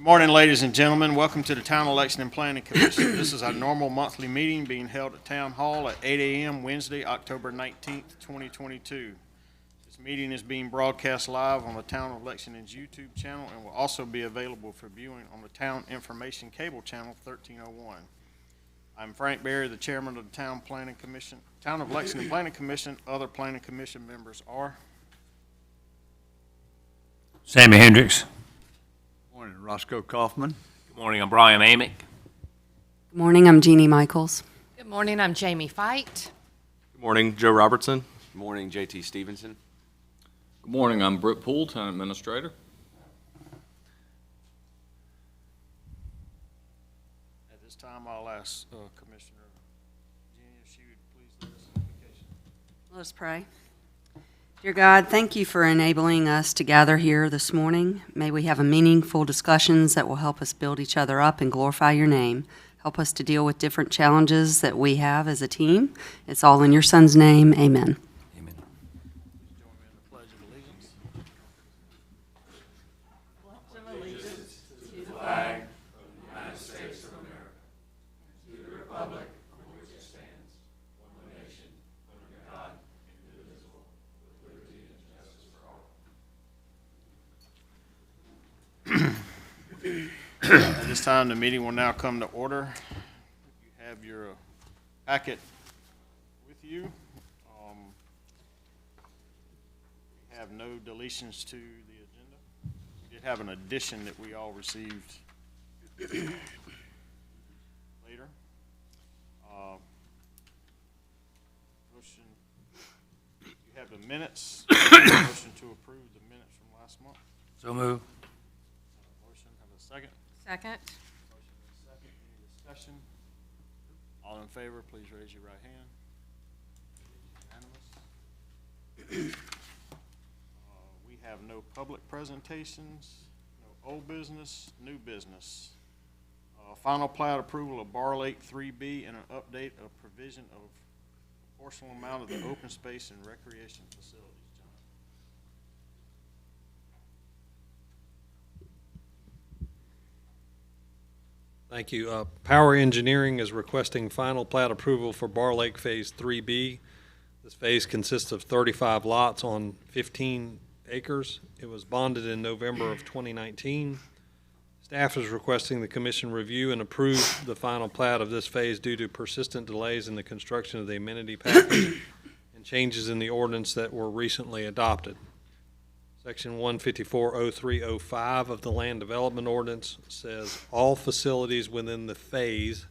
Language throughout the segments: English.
Good morning, ladies and gentlemen. Welcome to the Town of Lexington Planning Commission. This is our normal monthly meeting being held at Town Hall at 8 a.m. Wednesday, October 19th, 2022. This meeting is being broadcast live on the Town of Lexington's YouTube channel and will also be available for viewing on the Town Information Cable Channel 1301. I'm Frank Berry, the chairman of the Town of Lexington Planning Commission. Other Planning Commission members are Sammy Hendricks. Morning, Roscoe Kaufman. Good morning, I'm Brian Amick. Good morning, I'm Jeannie Michaels. Good morning, I'm Jamie Fight. Good morning, Joe Robertson. Good morning, JT Stevenson. Good morning, I'm Brooke Poole, Town Administrator. At this time, I'll ask Commissioner Jeannie if she would please lead us in invocation. Let us pray. Dear God, thank you for enabling us to gather here this morning. May we have a meaningful discussions that will help us build each other up and glorify your name. Help us to deal with different challenges that we have as a team. It's all in your Son's name. Amen. Amen. Please join me in the Pledge of Allegiance. At this time, the meeting will now come to order. If you have your packet with you, we have no deletions to the agenda. We did have an addition that we all received later. Motion, you have the minutes. Motion to approve the minutes from last month. So move. Motion, have a second. Second. Motion and a second. Any discussion? All in favor, please raise your right hand. Unanimous. We have no public presentations, no old business, new business. Final plat approval of Bar Lake 3B and an update of provision of proportional amount of the open space and recreation facilities. John. Thank you. Power Engineering is requesting final plat approval for Bar Lake Phase 3B. This phase consists of 35 lots on 15 acres. It was bonded in November of 2019. Staff is requesting the commission review and approve the final plat of this phase due to persistent delays in the construction of the amenity package and changes in the ordinance that were recently adopted. Section 154.03.05 of the Land Development Ordinance says all facilities within the phase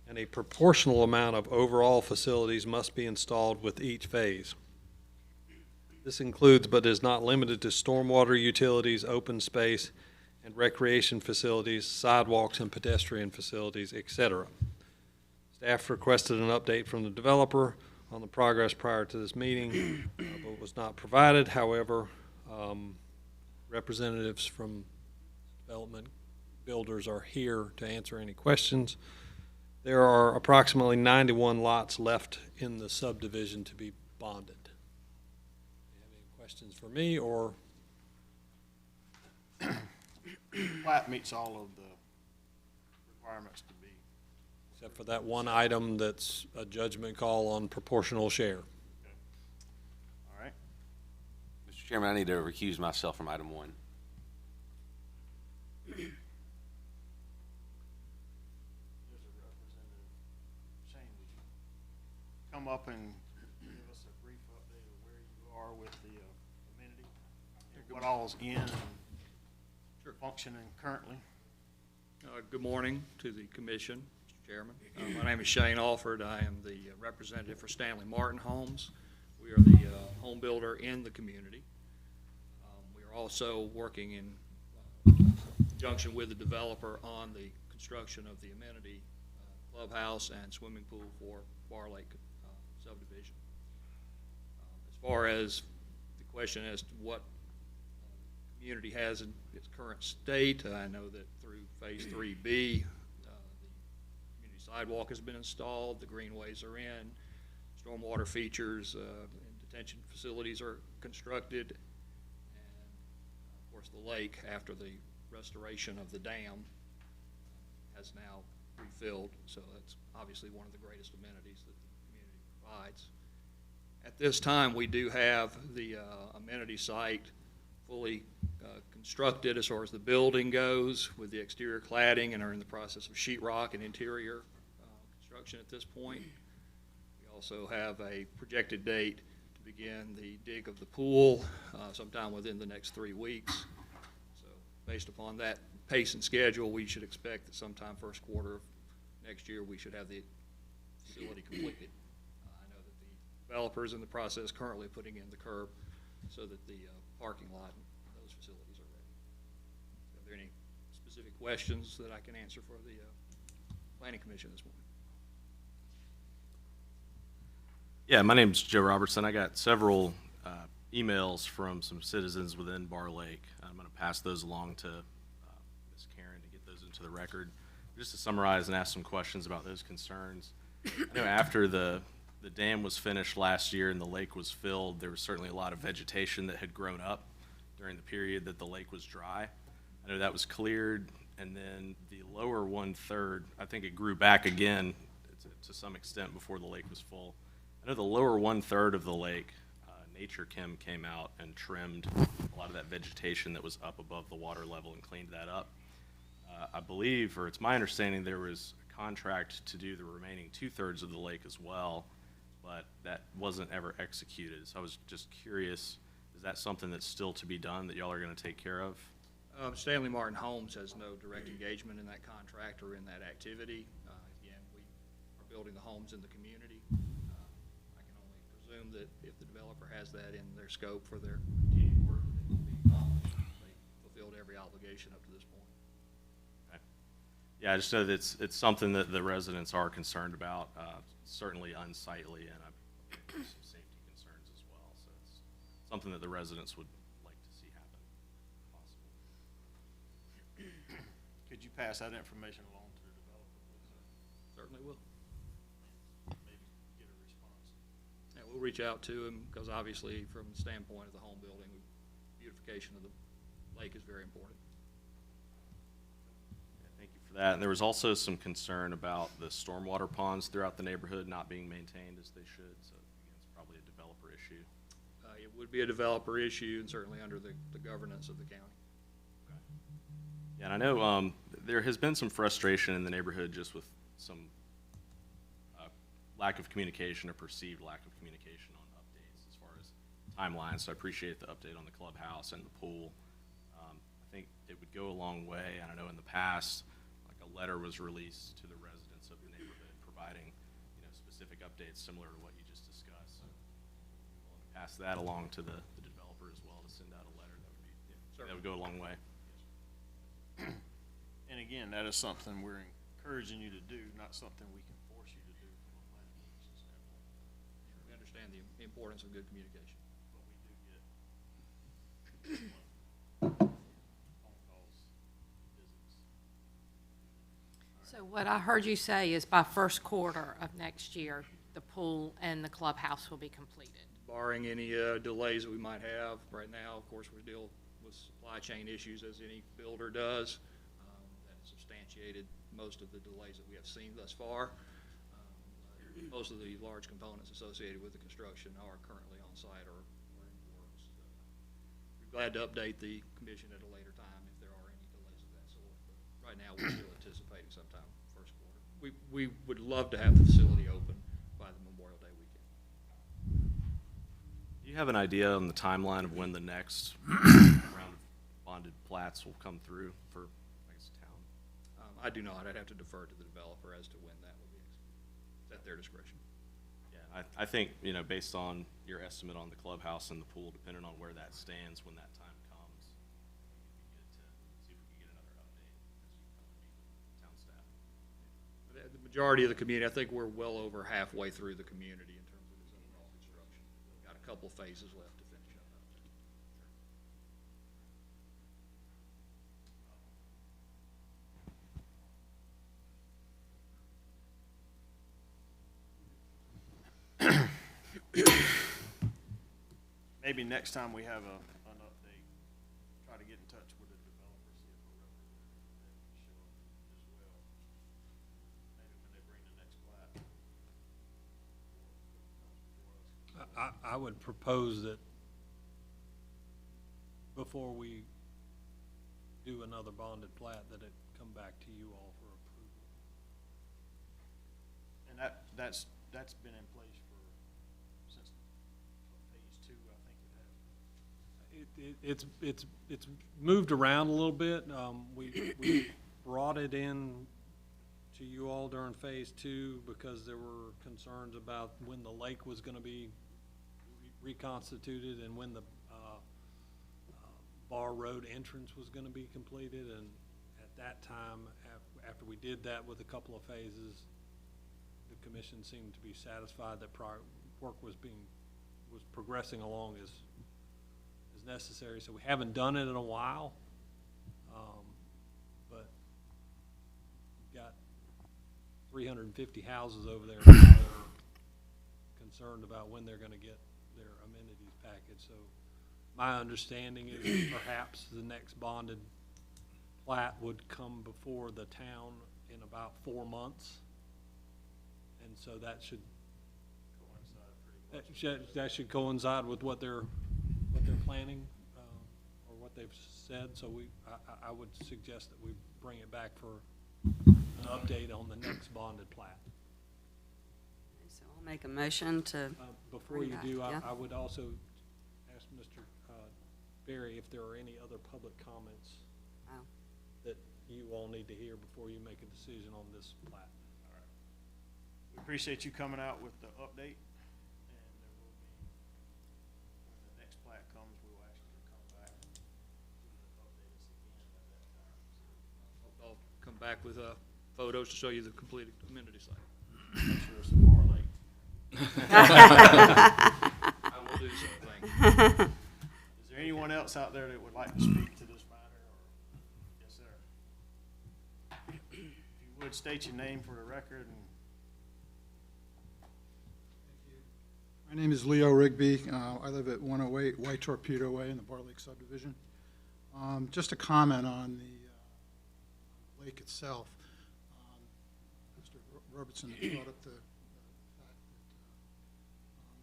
and a proportional amount of overall facilities must be installed with each phase. This includes but is not limited to stormwater utilities, open space, and recreation facilities, sidewalks and pedestrian facilities, etc. Staff requested an update from the developer on the progress prior to this meeting, but was not provided. However, representatives from development builders are here to answer any questions. There are approximately 91 lots left in the subdivision to be bonded. Do you have any questions for me, or? Plat meets all of the requirements to be. Except for that one item that's a judgment call on proportional share. All right. Mr. Chairman, I need to recuse myself from item 1. There's a representative. Shane, would you come up and give us a brief update of where you are with the amenity? What all's in and functioning currently? Good morning to the Commission, Mr. Chairman. My name is Shane Alford. I am the representative for Stanley Martin Homes. We are the home builder in the community. We are also working in conjunction with the developer on the construction of the amenity clubhouse and swimming pool for Bar Lake subdivision. As far as the question as to what community has in its current state, I know that through Phase 3B, the community sidewalk has been installed, the greenways are in, stormwater features and detention facilities are constructed, and of course the lake, after the restoration of the dam has now refilled, so that's obviously one of the greatest amenities that the community provides. At this time, we do have the amenity site fully constructed as far as the building goes with the exterior cladding, and are in the process of sheetrock and interior construction at this point. We also have a projected date to begin the dig of the pool sometime within the next 3 weeks. So based upon that pace and schedule, we should expect that sometime first quarter of next year we should have the facility completed. I know that the developer's in the process currently of putting in the curb so that the parking lot and those facilities are ready. Are there any specific questions that I can answer for the Planning Commission this morning? Yeah, my name's Joe Robertson. I got several emails from some citizens within Bar Lake. I'm going to pass those along to Ms. Karen to get those into the record. Just to summarize and ask some questions about those concerns. I know after the dam was finished last year and the lake was filled, there was certainly a lot of vegetation that had grown up during the period that the lake was dry. I know that was cleared, and then the lower 1/3, I think it grew back again to some extent before the lake was full. I know the lower 1/3 of the lake, Nature Chem came out and trimmed a lot of that vegetation that was up above the water level and cleaned that up. I believe, or it's my understanding, there was a contract to do the remaining 2/3 of the lake as well, but that wasn't ever executed. So I was just curious, is that something that's still to be done that y'all are going to take care of? Stanley Martin Homes has no direct engagement in that contract or in that activity. Again, we are building the homes in the community. I can only presume that if the developer has that in their scope for their continued work, it will be accomplished. They fulfilled every obligation up to this point. Yeah, I just know that it's something that the residents are concerned about, certainly unsightly, and there's some safety concerns as well. So it's something that the residents would like to see happen, if possible. Could you pass that information along to the developer, please? Certainly will. Maybe get a response. Yeah, we'll reach out to him, because obviously from the standpoint of the home building, beautification of the lake is very important. Thank you for that. And there was also some concern about the stormwater ponds throughout the neighborhood not being maintained as they should. So again, it's probably a developer issue. It would be a developer issue, and certainly under the governance of the county. Yeah, and I know there has been some frustration in the neighborhood just with some lack of communication or perceived lack of communication on updates as far as timelines. So I appreciate the update on the clubhouse and the pool. I think it would go a long way. And I know in the past, like a letter was released to the residents of the neighborhood providing, specific updates similar to what you just discussed. So we'll pass that along to the developer as well to send out a letter. That would go a long way. And again, that is something we're encouraging you to do, not something we can force you to do from a planning commission standpoint. We understand the importance of good communication. But we do get phone calls, visits. So what I heard you say is by first quarter of next year, the pool and the clubhouse will be completed. Barring any delays that we might have. Right now, of course, we deal with supply chain issues as any builder does. That substantiated most of the delays that we have seen thus far. Most of the large components associated with the construction are currently on site or in the works. We're glad to update the commission at a later time if there are any delays of that sort. But right now, we're still anticipating sometime first quarter. We would love to have the facility open by the Memorial Day weekend. Do you have an idea on the timeline of when the next round of bonded plats will come through for, I guess, town? I do not. I'd have to defer to the developer as to when that will be executed. It's at their discretion. Yeah, I think, based on your estimate on the clubhouse and the pool, depending on where that stands when that time comes, it'd be good to see if we can get another update as you come to meet with town staff. The majority of the community, I think we're well over halfway through the community in terms of its overall construction. We've got a couple phases left to finish up out there. Maybe next time we have an update, try to get in touch with the developer, see if we're I would propose that before we do another bonded plat, that it come back to you all for approval. And that's been in place since phase 2, I think it has. It's moved around a little bit. We brought it in to you all during phase 2 because there were concerns about when the lake was gonna be reconstituted and when the Bar Road entrance was gonna be completed. And at that time, after we did that with a couple of phases, the commission seemed to be satisfied that work was progressing along as necessary. So we haven't done it in a while, but we've got 350 houses over there that are concerned about when they're gonna get their amenities package. So my understanding is perhaps the next bonded plat would come before the town in about 4 months. And so that should coincide with what they're planning, or what they've said. So I would suggest that we bring it back for an update on the next bonded plat. So I'll make a motion to, Before Bring you back, do, yeah. I would also ask Mr. Berry if there are any other public comments Oh. that you all need to hear before you make a decision on this plat. We appreciate you coming out with the update, and there will be, when the next plat comes, we will ask you to come back and update us again at that time. I'll come back with photos to show you the completed amenity site. Make sure it's the Bar Lake. I will do so, thank you. Is there anyone else out there that would like to speak to this matter, or? Yes, sir. If you would, state your name for the record. And My name is Leo Rigby. I live at 108 White Torpedo Way in the Bar Lake subdivision. Just a comment on the lake itself. Mr. Robertson brought up the fact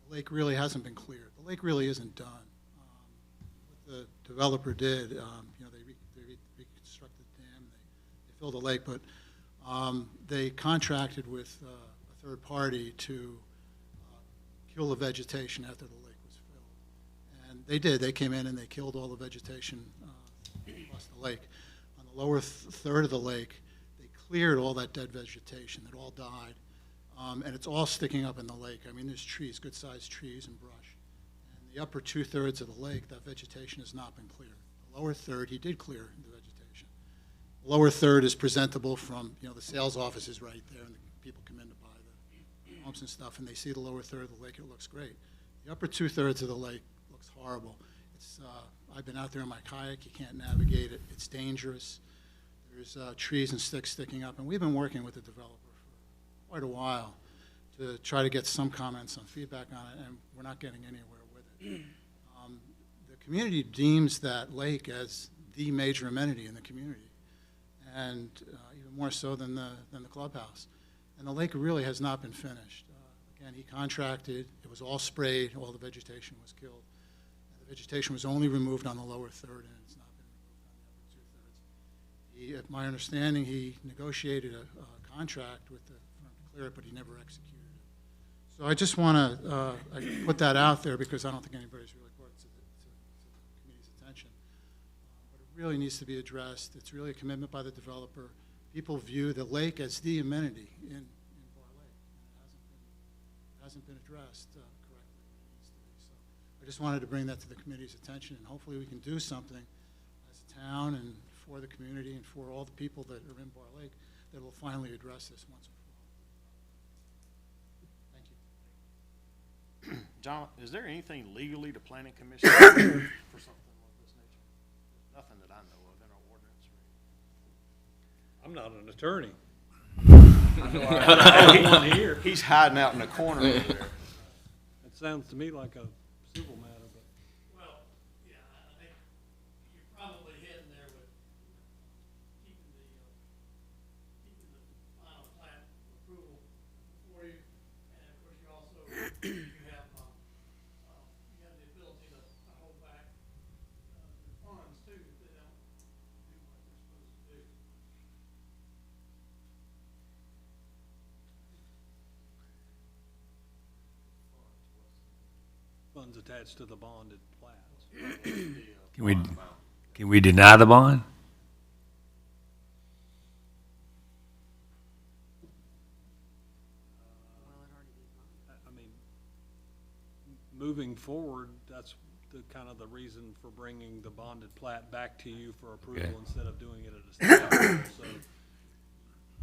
that the lake really hasn't been cleared. The lake really isn't done. What the developer did, they reconstructed the dam, they filled the lake, but they contracted with a third party to kill the vegetation after the lake was filled. And they did. They came in and they killed all the vegetation across the lake. On the lower third of the lake, they cleared all that dead vegetation. It all died. And it's all sticking up in the lake. I mean, there's trees, good-sized trees and brush. And the upper 2/3 of the lake, that vegetation has not been cleared. The lower third, he did clear the vegetation. The lower third is presentable from, the sales office is right there, and the people come in to buy the homes and stuff, and they see the lower third of the lake, it looks great. The upper 2/3 of the lake looks horrible. It's, I've been out there in my kayak, you can't navigate it, it's dangerous. There's trees and sticks sticking up, and we've been working with the developer for quite a while to try to get some comments on feedback on it, and we're not getting anywhere with it. The community deems that lake as the major amenity in the community, and even more so than the clubhouse. And the lake really has not been finished. Again, he contracted, it was all sprayed, all the vegetation was killed. And the vegetation was only removed on the lower third, and it's not been removed on the upper 2/3. My understanding, he negotiated a contract with the firm to clear it, but he never executed it. So I just want to put that out there because I don't think anybody's really brought it to the committee's attention. But it really needs to be addressed. It's really a commitment by the developer. People view the lake as the amenity in Bar Lake. It hasn't been addressed correctly when it needs to be. So I just wanted to bring that to the committee's attention, and hopefully we can do something as a town and for the community and for all the people that are in Bar Lake that will finally address this once and for all. Thank you. John, is there anything legally the planning commission for something of this nature? There's nothing that I know of in our ordinance. I'm not an attorney. I know one here. He's hiding out in the corner over there. It sounds to me like a civil matter, but. Well, yeah, I think you're probably heading there with keeping the final plat approval for you. And of course, you also, you have conditions attached to the bonded plats. Can we deny the bond? I mean, moving forward, that's the kind of the reason for bringing the bonded plat back to you for approval Okay. instead of doing it at a staff level. So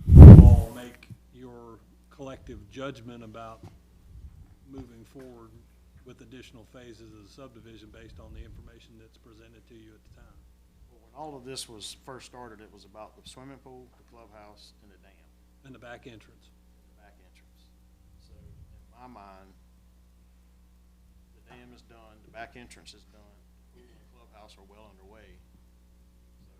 you all make your collective judgment about moving forward with additional phases of the subdivision based on the information that's presented to you at the time. Well, when all of this was first started, it was about the swimming pool, the clubhouse, and the dam, And the back entrance. the back entrance. So in my mind, the dam is done, the back entrance is done, the pool and the clubhouse are well underway. So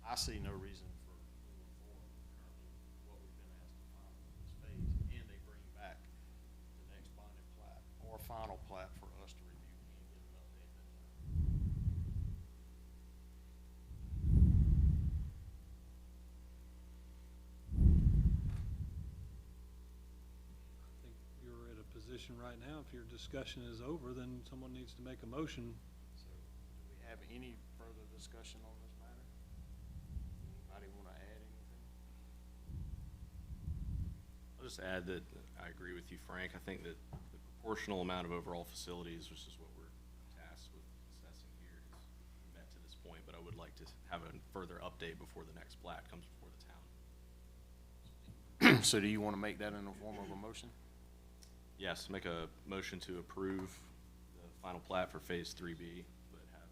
I see no reason for moving forward currently what we've been asked to file in this phase, and they bring back the next bonded plat or final plat for us to review and get an update at that time. I think you're at a position right now, if your discussion is over, then someone needs to make a motion. So, do we have any further discussion on this matter? Anybody want to add anything? I'll just add that I agree with you, Frank. I think that the proportional amount of overall facilities, which is what we're tasked with assessing here, is met to this point, but I would like to have a further update before the next plat comes before the town. So do you want to make that in the form of a motion? Yes, make a motion to approve the final plat for Phase 3B, but have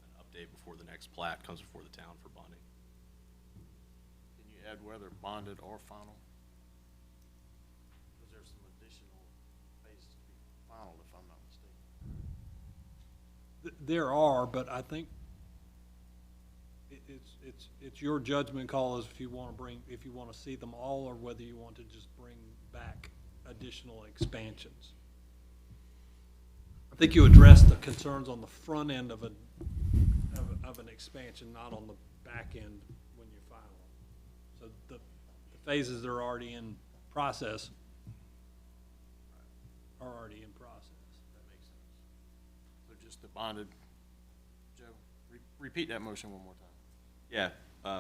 an update before the next plat comes before the town for bonding. Can you add whether bonded or final? Because there's some additional phases to be final, if I'm not mistaken. There are, but I think it's your judgment call as if you want to see them all, or whether you want to just bring back additional expansions. I think you addressed the concerns on the front end of an expansion, not on the back end when you file them. So the phases that are already in process are already in process. That makes sense. So just the bonded, Joe, repeat that motion one more time. Yeah,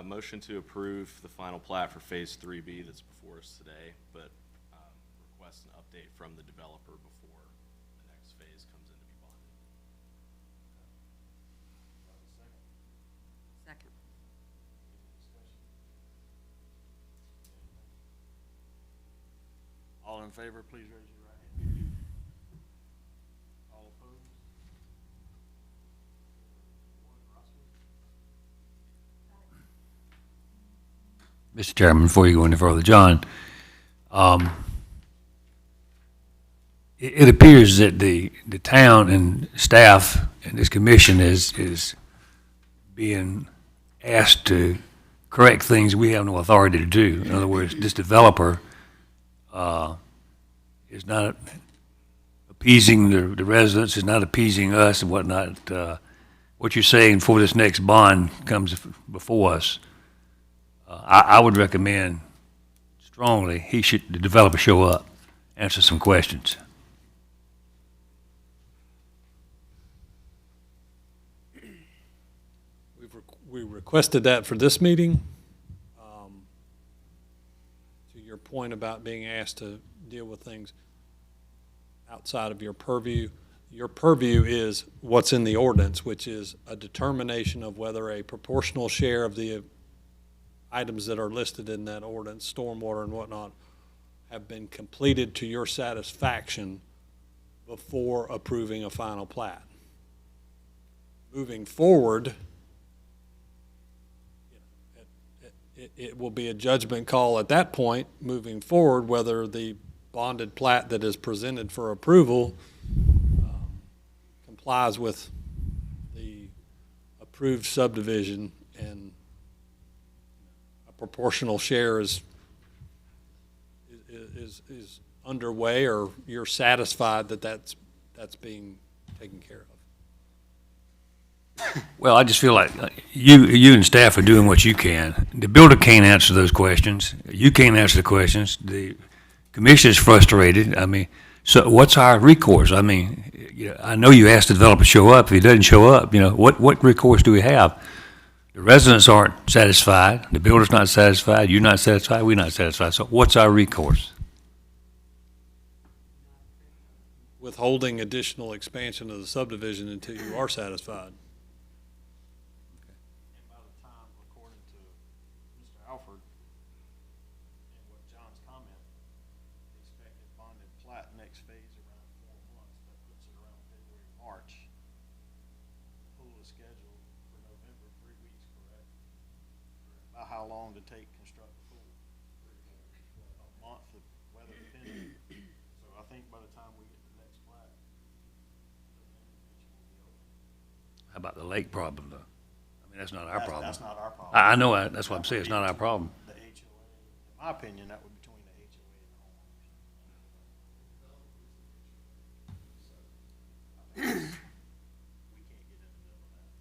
motion to approve the final plat for Phase 3B that's before us today, but request an update from the developer before the next phase comes in to be bonded. Second. All in favor, please raise your right hand. All opposed? Mr. Chairman, before you go any further, John, it appears that the town and staff and this commission is being asked to correct things we have no authority to do. In other words, this developer is not appeasing the residents, is not appeasing us and whatnot. What you're saying before this next bond comes before us, I would recommend strongly the developer show up, answer some questions. We requested that for this meeting. To your point about being asked to deal with things outside of your purview is what's in the ordinance, which is a determination of whether a proportional share of the items that are listed in that ordinance, stormwater and whatnot, have been completed to your satisfaction before approving a final plat. Moving forward, it will be a judgment call at that point, moving forward, whether the bonded plat that is presented for approval complies with the approved subdivision, and a proportional share is underway, or you're satisfied that that's being taken care of. Well, I just feel like you and staff are doing what you can. The builder can't answer those questions. You can't answer the questions. The commission is frustrated. I mean, So what's our recourse? I mean, I know you asked the developer to show up. If he doesn't show up, what recourse do we have? The residents aren't satisfied, the builder's not satisfied, you're not satisfied, we're not satisfied. So what's our recourse? Withholding additional expansion of the subdivision until you are satisfied. And by the time, according to Mr. Alford, and what John's comment, the expected bonded plat next phase around 4 months, that puts it around February, March. The pool is scheduled for November, 3 weeks, correct? About how long to take construct the pool? A month, of weather depending. So I think by the time we get the next plat, the landing beach will be open. How about the lake problem, though? I mean, that's not our problem. That's not our problem. I know, that's what I'm saying, it's not our problem. The HOA, in my opinion, that would be between the HOA and the homeowners. We can't get in the middle of that.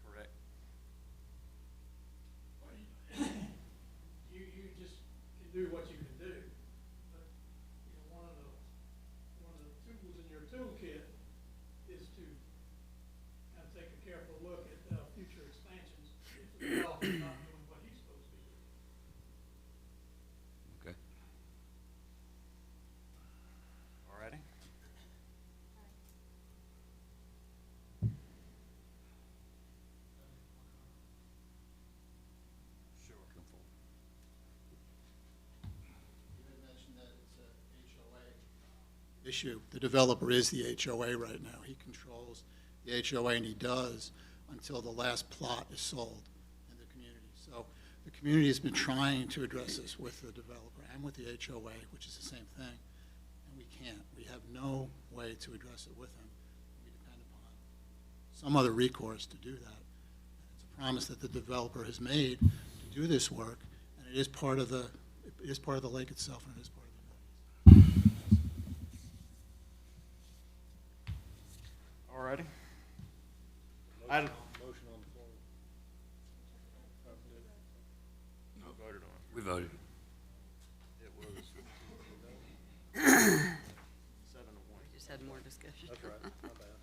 Correct. You just can do what you can do. But, one of the tools in your toolkit is to kind of take a careful look at, future expansions if the developer's not doing what he's supposed to be doing. Okay. All righty. Sure. You had mentioned that it's a HOA issue. The developer is the HOA right now. He controls the HOA, and he does until the last plot is sold in the community. So the community has been trying to address this with the developer and with the HOA, which is the same thing, and we can't. We have no way to address it with him. We depend upon some other recourse to do that. It's a promise that the developer has made to do this work, and it is part of the lake itself, and it is part of the amenities. All righty. Item. Motion on the floor. No, voted on. We voted. It was 7-1. Just had more discussion. That's right, my bad.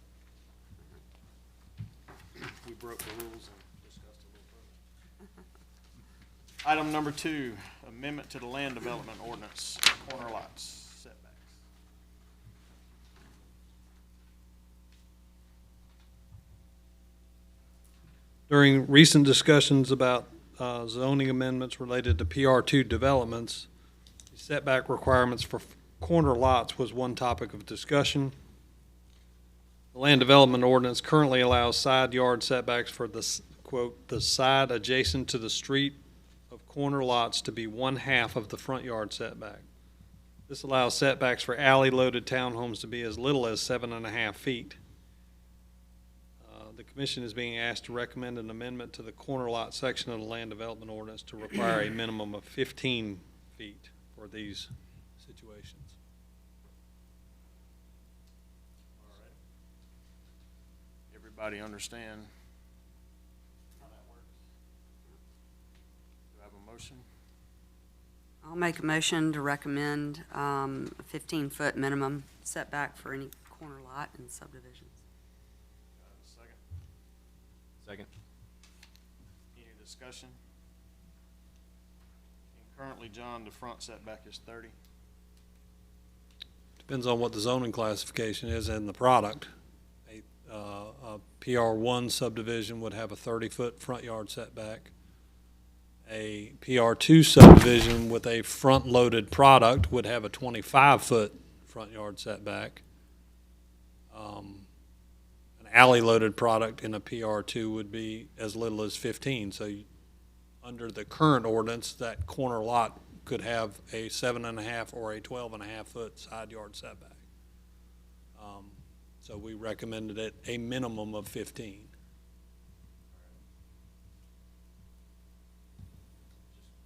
We broke the rules and discussed a little further. Item number 2, amendment to the land development ordinance, corner lots, setbacks. During recent discussions about zoning amendments related to PR2 developments, setback requirements for corner lots was one topic of discussion. The land development ordinance currently allows side yard setbacks for the, quote, "the side adjacent to the street of corner lots to be 1/2 of the front yard setback." This allows setbacks for alley-loaded townhomes to be as little as 7.5 feet. The commission is being asked to recommend an amendment to the corner lot section of the land development ordinance to require a minimum of 15 feet for these situations. All right. Everybody understand how that works? Do I have a motion? I'll make a motion to recommend a 15-foot minimum setback for any corner lot in subdivisions. Do I have a second? Second. Any discussion? And currently, John, the front setback is 30. Depends on what the zoning classification is and the product. A PR1 subdivision would have a 30-foot front yard setback. A PR2 subdivision with a front-loaded product would have a 25-foot front yard setback. An alley-loaded product in a PR2 would be as little as 15. So under the current ordinance, that corner lot could have a 7.5 or a 12.5 foot side yard setback. So we recommended it a minimum of 15.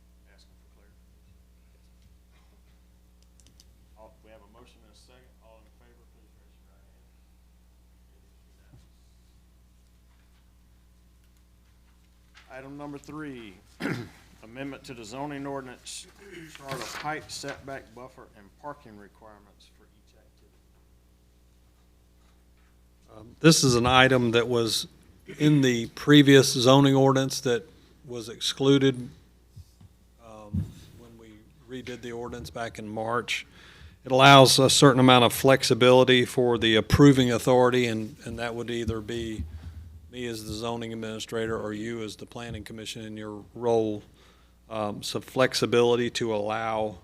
Just asking for clarification. We have a motion and a second. All in favor, please raise your right hand. It is unanimous. Item number 3, Amendment to the zoning ordinance, chart of height, setback, buffer, and parking requirements for each activity. This is an item that was in the previous zoning ordinance that was excluded when we redid the ordinance back in March. It allows a certain amount of flexibility for the approving authority, and that would either be me as the zoning administrator or you as the planning commission in your role. Some flexibility to allow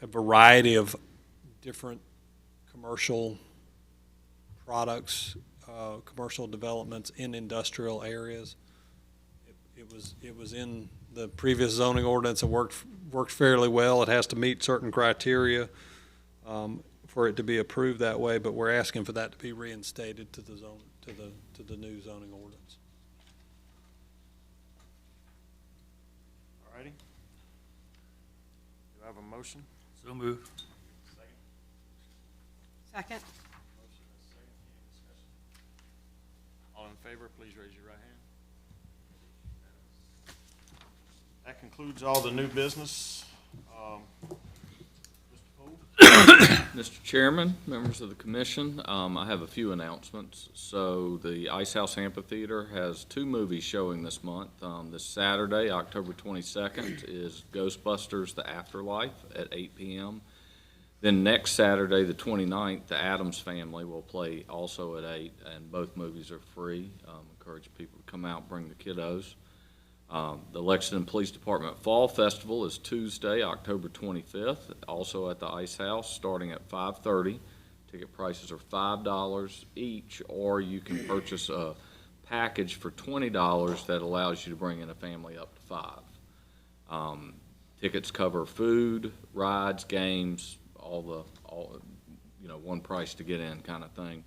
a variety of different commercial products, commercial developments in industrial areas. It was in the previous zoning ordinance and worked fairly well. It has to meet certain criteria for it to be approved that way, but we're asking for that to be reinstated to the new zoning ordinance. All righty. Do I have a motion? So moved. Second. Motion and a second. Any discussion? All in favor, please raise your right hand. That concludes all the new business. Mr. Poole? Mr. Chairman, members of the commission, I have a few announcements. So the Ice House Amphitheater has 2 movies showing this month. This Saturday, October 22nd, is Ghostbusters: The Afterlife at 8 p.m. Then next Saturday, the 29th, The Addams Family will play also at 8, and both movies are free. Encourage people to come out, bring the kiddos. The Lexington Police Department Fall Festival is Tuesday, October 25th, also at the Ice House, starting at 5:30. Ticket prices are $5 each, or you can purchase a package for $20 that allows you to bring in a family up to 5. Tickets cover food, rides, games, all one price to get in kind of thing.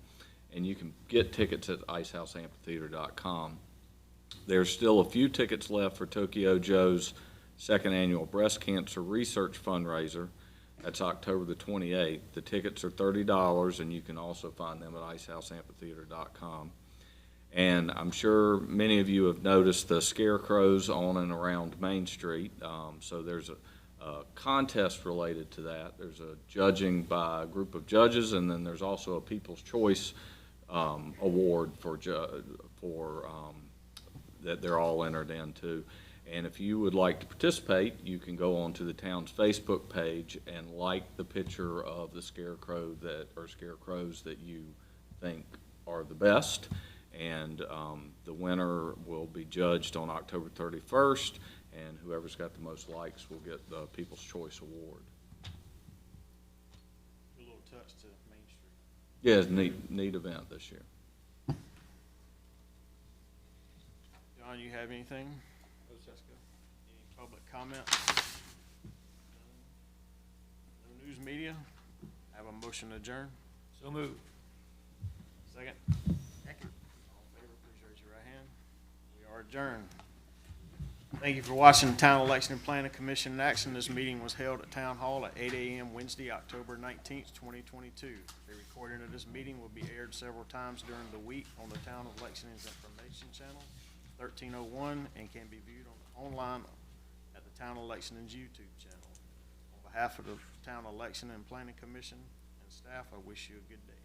And you can get tickets at icehouseamphitheater.com. There's still a few tickets left for Tokyo Joe's 2nd annual breast cancer research fundraiser. That's October the 28th. The tickets are $30, and you can also find them at icehouseamphitheater.com. And I'm sure many of you have noticed the scarecrows on and around Main Street. So there's a contest related to that. There's a judging by a group of judges, and then there's also a People's Choice award that they're all entered into. And if you would like to participate, you can go onto the town's Facebook page and like the picture of the scarecrows that you think are the best. And the winner will be judged on October 31st, and whoever's got the most likes will get the People's Choice Award. Do a little touch to Main Street. Yeah, it's a neat event this year. John, you have anything? Jessica? Any public comments? No news media? Have a motion to adjourn? So moved. Second? Second. All in favor, please raise your right hand. We are adjourned. Thank you for watching the Town of Lexington Planning Commission in action. This meeting was held at Town Hall at 8 a.m. Wednesday, October 19th, 2022. A recording of this meeting will be aired several times during the week on the Town of Lexington's information channel, 1301, and can be viewed online at the Town of Lexington's YouTube channel. On behalf of the Town of Lexington Planning Commission and staff, I wish you a good day.